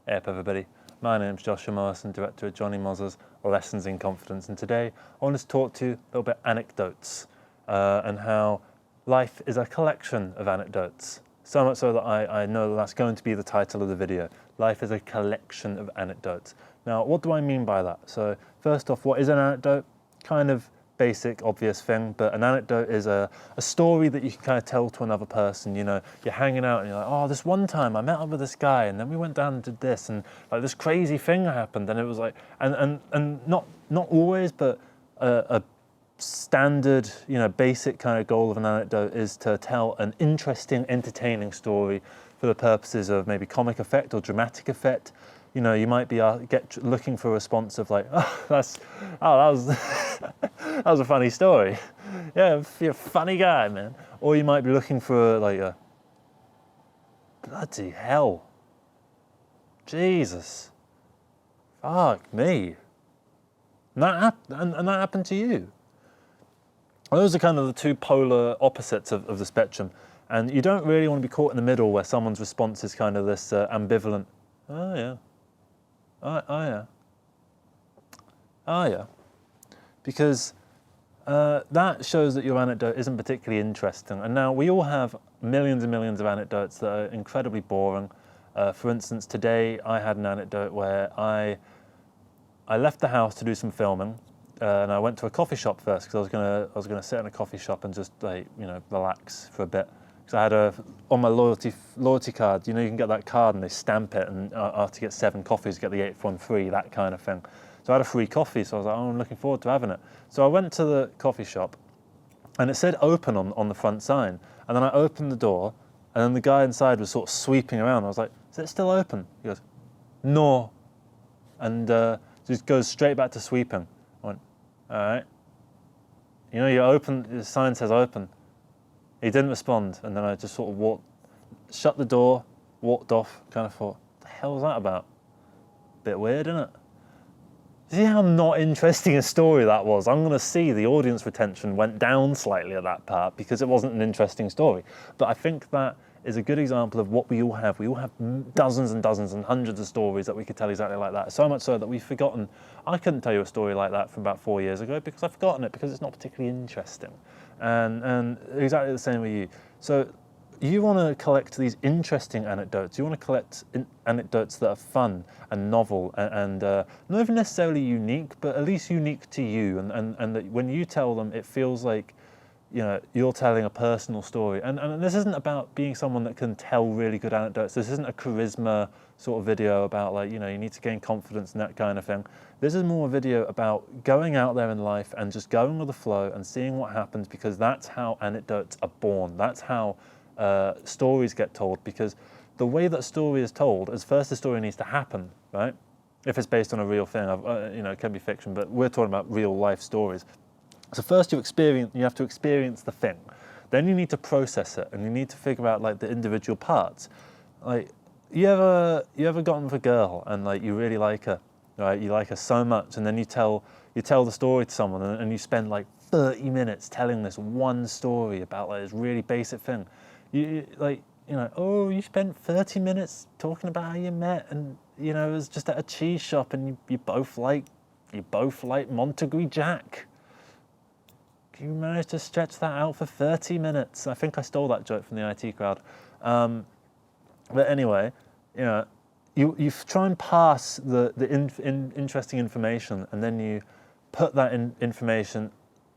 Hey up everybody, my name's Joshua Morrison, director of Johnny Moz's Lessons in Confidence, and today I want to talk to you a little bit anecdotes and how life is a collection of anecdotes. So much so that I know that's going to be the title of the video. Life is a collection of anecdotes. Now, what do I mean by that? So first off, what is an anecdote? Kind of basic, obvious thing, but an anecdote is a story that you can kind of tell to another person. You know, you're hanging out and you're like, oh, this one time I met up with this guy and then we went down and did this and like this crazy thing happened, and it was like, and not always, but a standard, you know, basic kind of goal of an anecdote is to tell an interesting, entertaining story for the purposes of maybe comic effect or dramatic effect. You know, you might be looking for a response of like, that was that was a funny story. Yeah, you're a funny guy, man. Or you might be looking for like a bloody hell, Jesus, fuck me. And that happened to you. Those are kind of the two polar opposites of the spectrum, and you don't really want to be caught in the middle where someone's response is kind of this ambivalent. Oh yeah. Oh yeah. Oh yeah. Because that shows that your anecdote isn't particularly interesting. And now we all have millions and millions of anecdotes that are incredibly boring. For instance, today I had an anecdote where I left the house to do some filming, and I went to a coffee shop first because I was gonna sit in a coffee shop and just like, you know, relax for a bit. Because I had on my loyalty card, you know, you can get that card and they stamp it, and after you get 7 coffees, you get the 8th one free, that kind of thing. So I had a free coffee, so I was like, oh, I'm looking forward to having it. So I went to the coffee shop, and it said open on the front sign. And then I opened the door, and then the guy inside was sort of sweeping around. I was like, is it still open? He goes, no. And just goes straight back to sweeping. I went, all right. You know, you're open, the sign says open. He didn't respond, and then I just sort of shut the door, walked off, kind of thought, what the hell was that about? Bit weird, isn't it? See how not interesting a story that was? I'm going to see the audience retention went down slightly at that part because it wasn't an interesting story. But I think that is a good example of what we all have. We all have dozens and dozens and hundreds of stories that we could tell exactly like that. So much so that we've forgotten. I couldn't tell you a story like that from about 4 years ago because I've forgotten it because it's not particularly interesting. And exactly the same with you. So you want to collect these interesting anecdotes. You want to collect anecdotes that are fun and novel and not even necessarily unique, but at least unique to you. And that when you tell them, it feels like, you know, you're telling a personal story. And this isn't about being someone that can tell really good anecdotes. This isn't a charisma sort of video about like, you know, you need to gain confidence and that kind of thing. This is more a video about going out there in life and just going with the flow and seeing what happens, because that's how anecdotes are born. That's how stories get told, because the way that a story is told is first the story needs to happen, right? If it's based on a real thing, you know, it can be fiction, but we're talking about real life stories. So first you have to experience the thing. Then you need to process it, and you need to figure out like the individual parts. Like, you ever gotten with a girl and like you really like her, right? You like her so much, and then you tell the story to someone, and you spend like 30 minutes telling this one story about like this really basic thing. You know, oh, you spent 30 minutes talking about how you met, and you know, it was just at a cheese shop, and you both like Montague Jack. You managed to stretch that out for 30 minutes. I think I stole that joke from the IT crowd. But anyway, you know, you try and pass the interesting information, and then you put that information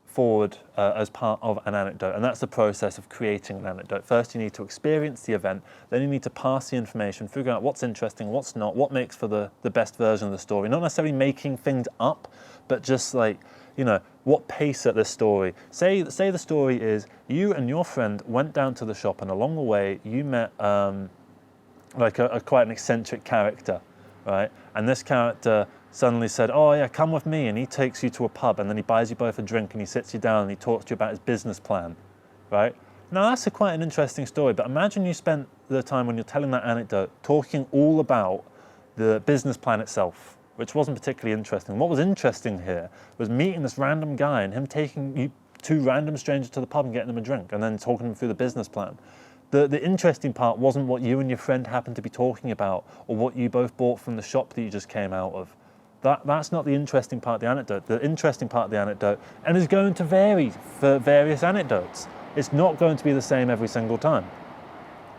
forward as part of an anecdote, and that's the process of creating an anecdote. First you need to experience the event, then you need to pass the information, figure out what's interesting, what's not, what makes for the best version of the story. Not necessarily making things up, but just like, you know, what pace at this story. Say the story is you and your friend went down to the shop, and along the way you met like quite an eccentric character, right? And this character suddenly said, oh yeah, come with me, and he takes you to a pub, and then he buys you both a drink, and he sits you down and he talks to you about his business plan, right? Now that's quite an interesting story, but imagine you spent the time when you're telling that anecdote talking all about the business plan itself, which wasn't particularly interesting. What was interesting here was meeting this random guy and him taking you 2 random strangers to the pub and getting them a drink and then talking them through the business plan. The interesting part wasn't what you and your friend happened to be talking about, or what you both bought from the shop that you just came out of. That's not the interesting part of the anecdote. The interesting part of the anecdote, and is going to vary for various anecdotes. It's not going to be the same every single time.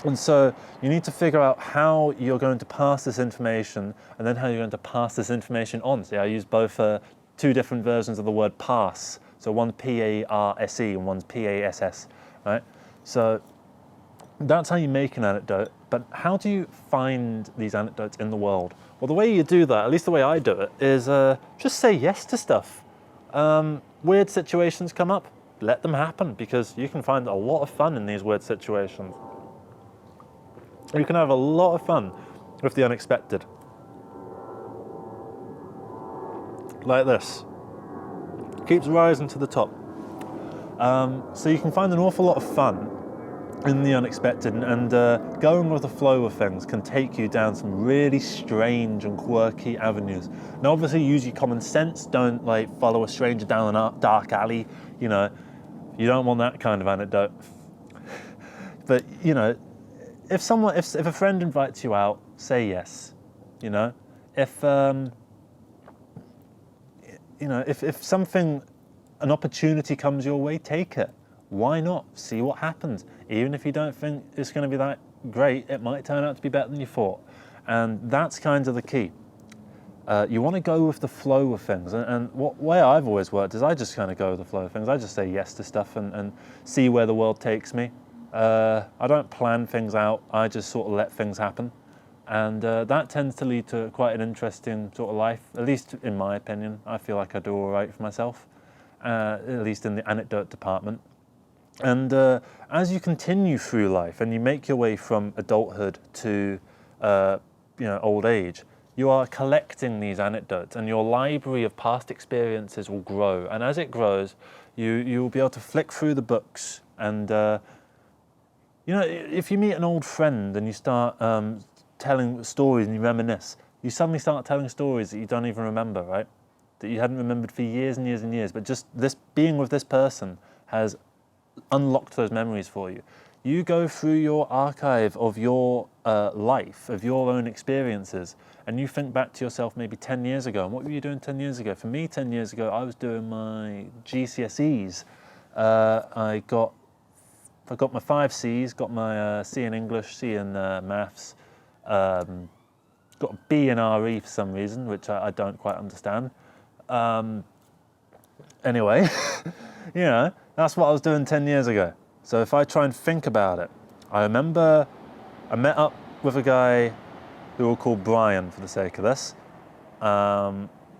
And so you need to figure out how you're going to pass this information, and then how you're going to pass this information on. See, I use both two different versions of the word pass. So one's P-A-R-S-E and one's P-A-S-S, right? So that's how you make an anecdote. But how do you find these anecdotes in the world? Well, the way you do that, at least the way I do it, is just say yes to stuff. Weird situations come up, let them happen, because you can find a lot of fun in these weird situations. You can have a lot of fun with the unexpected. Like this. Keeps rising to the top. So you can find an awful lot of fun in the unexpected, and going with the flow of things can take you down some really strange and quirky avenues. Now, obviously, use your common sense. Don't follow a stranger down a dark alley. You don't want that kind of anecdote. But if a friend invites you out, say yes. If something, an opportunity comes your way, take it. Why not? See what happens. Even if you don't think it's going to be that great, it might turn out to be better than you thought. And that's kind of the key. You want to go with the flow of things. And what way I've always worked is I just kind of go with the flow of things. I just say yes to stuff and see where the world takes me. I don't plan things out. I just sort of let things happen. And that tends to lead to quite an interesting sort of life, at least in my opinion. I feel like I do all right for myself, at least in the anecdote department. And as you continue through life and you make your way from adulthood to old age, you are collecting these anecdotes, and your library of past experiences will grow. And as it grows, you will be able to flick through the books. And if you meet an old friend and you start telling stories and you reminisce, you suddenly start telling stories that you don't even remember, right? That you hadn't remembered for years and years and years. But just this being with this person has unlocked those memories for you. You go through your archive of your life, of your own experiences, and you think back to yourself maybe 10 years ago. And what were you doing 10 years ago? For me, 10 years ago, I was doing my GCSEs. I got my 5 Cs, got my C in English, C in maths, got a B in RE for some reason, which I don't quite understand. Anyway, that's what I was doing 10 years ago. So if I try and think about it, I remember I met up with a guy who we'll call Brian for the sake of this.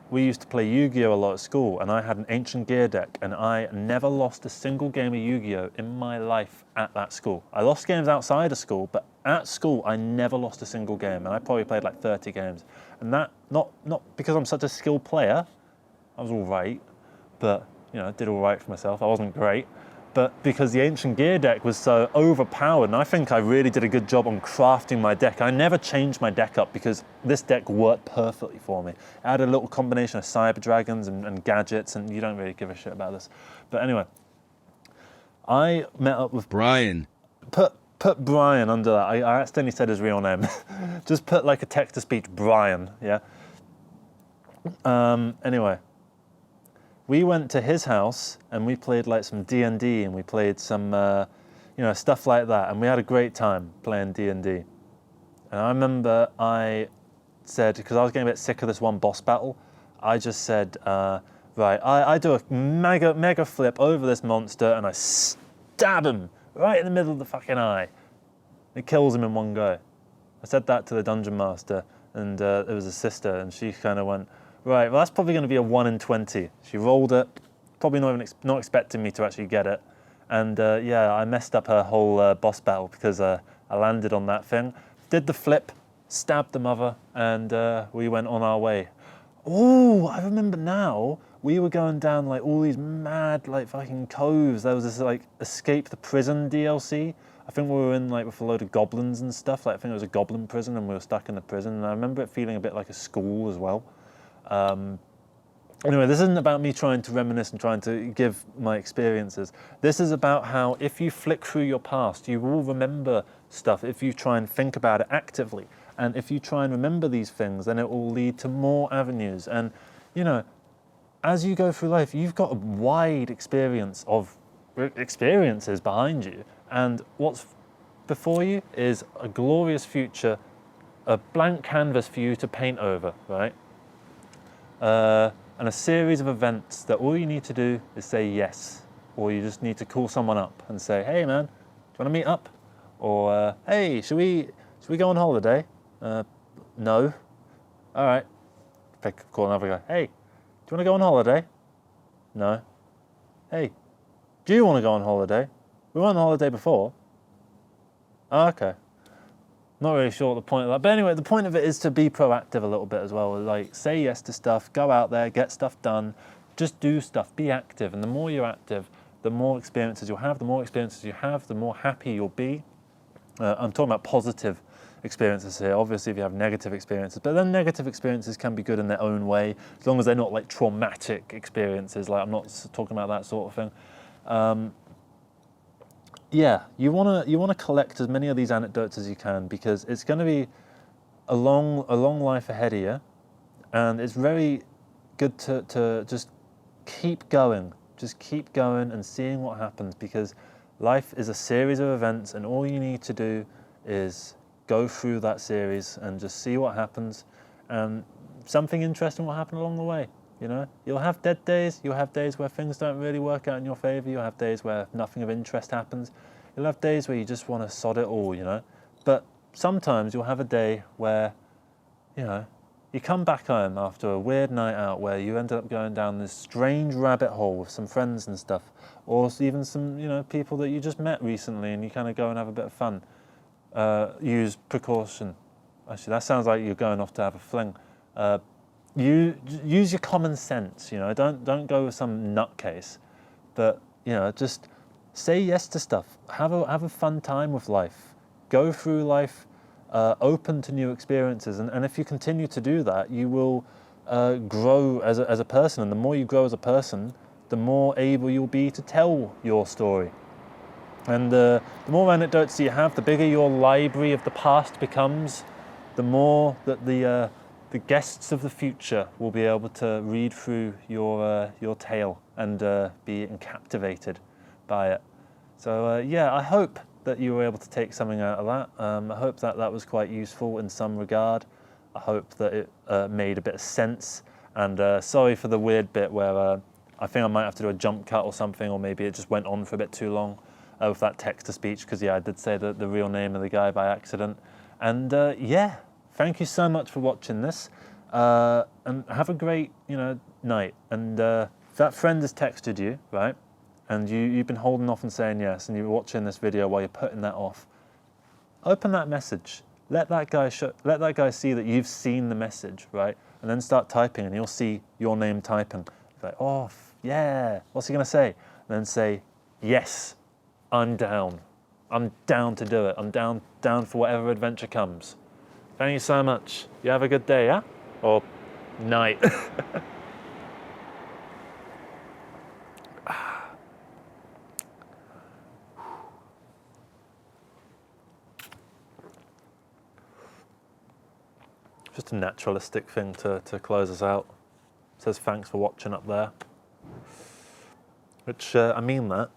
We used to play Yu-Gi-Oh! A lot at school, and I had an ancient gear deck, and I never lost a single game of Yu-Gi-Oh! In my life at that school. I lost games outside of school, but at school I never lost a single game, and I probably played like 30 games. And that, not because I'm such a skilled player, I was all right, but I did all right for myself. I wasn't great, but because the ancient gear deck was so overpowered, and I think I really did a good job on crafting my deck. I never changed my deck up because this deck worked perfectly for me. It had a little combination of cyber dragons and gadgets, and you don't really give a shit about this. But anyway, I met up with Brian. Put Brian under that. I accidentally said his real name. Just put like a text-to-speech Brian, yeah? Anyway. We went to his house and we played like some D&D, and we played some, stuff like that. And we had a great time playing D&D. And I remember I said, because I was getting a bit sick of this one boss battle, I just said, right, I do a mega flip over this monster and I stab him right in the middle of the fucking eye. It kills him in one go. I said that to the dungeon master, and there was a sister, and she kind of went, right, well, that's probably going to be a 1 in 20. She rolled it, probably not expecting me to actually get it. And I messed up her whole boss battle because I landed on that thing, did the flip, stabbed the mother, and we went on our way. Oh, I remember now, we were going down like all these mad like fucking coves. There was this like Escape the Prison DLC. I think we were in like with a load of goblins and stuff. Like I think it was a goblin prison and we were stuck in the prison. And I remember it feeling a bit like a school as well. Anyway, this isn't about me trying to reminisce and trying to give my experiences. This is about how if you flick through your past, you will remember stuff if you try and think about it actively. And if you try and remember these things, then it will lead to more avenues. And, you know, as you go through life, you've got a wide experience of experiences behind you. And what's before you is a glorious future, a blank canvas for you to paint over, right? And a series of events that all you need to do is say yes, or you just need to call someone up and say, hey man, do you want to meet up? Or hey, should we go on holiday? No. All right. Call another guy. Hey, do you want to go on holiday? No. Hey, do you want to go on holiday? We went on holiday before. Oh, okay. Not really sure what the point of that. But anyway, the point of it is to be proactive a little bit as well. Like, say yes to stuff, go out there, get stuff done, just do stuff, be active. And the more you're active, the more experiences you'll have. The more experiences you have, the more happy you'll be. I'm talking about positive experiences here. Obviously, if you have negative experiences, but then negative experiences can be good in their own way, as long as they're not like traumatic experiences. Like, I'm not talking about that sort of thing. Yeah, you wanna collect as many of these anecdotes as you can, because it's going to be a long life ahead of you, and it's very good to just keep going and seeing what happens, because life is a series of events, and all you need to do is go through that series and just see what happens, and something interesting will happen along the way. You know, you'll have dead days, you'll have days where things don't really work out in your favour, you'll have days where nothing of interest happens, you'll have days where you just want to sod it all, you know. But sometimes you'll have a day where, you know, you come back home after a weird night out where you ended up going down this strange rabbit hole with some friends and stuff, or even some, you know, people that you just met recently, and you kind of go and have a bit of fun. Use precaution. Actually, that sounds like you're going off to have a fling. You use your common sense, you know. Don't go with some nutcase, but you know, just say yes to stuff. Have a fun time with life. Go through life open to new experiences, and if you continue to do that, you will grow as a person. And the more you grow as a person, the more able you'll be to tell your story. And the more anecdotes you have, the bigger your library of the past becomes. The more that the guests of the future will be able to read through your tale and be captivated by it. So yeah, I hope that you were able to take something out of that. I hope that was quite useful in some regard. I hope that it made a bit of sense. And sorry for the weird bit where I think I might have to do a jump cut or something, or maybe it just went on for a bit too long with that text-to-speech, because yeah, I did say the real name of the guy by accident. And yeah, thank you so much for watching this, and have a great, you know, night. And if that friend has texted you, right, and you've been holding off and saying yes, and you're watching this video while you're putting that off, open that message. Let that guy see that you've seen the message, right, and then start typing, and he'll see your name typing. Like, oh yeah, what's he gonna say? And then say, yes, I'm down. I'm down to do it. I'm down for whatever adventure comes. Thank you so much. You have a good day, yeah? Or night. Just a naturalistic thing to close us out. It says thanks for watching up there. Which, I mean that.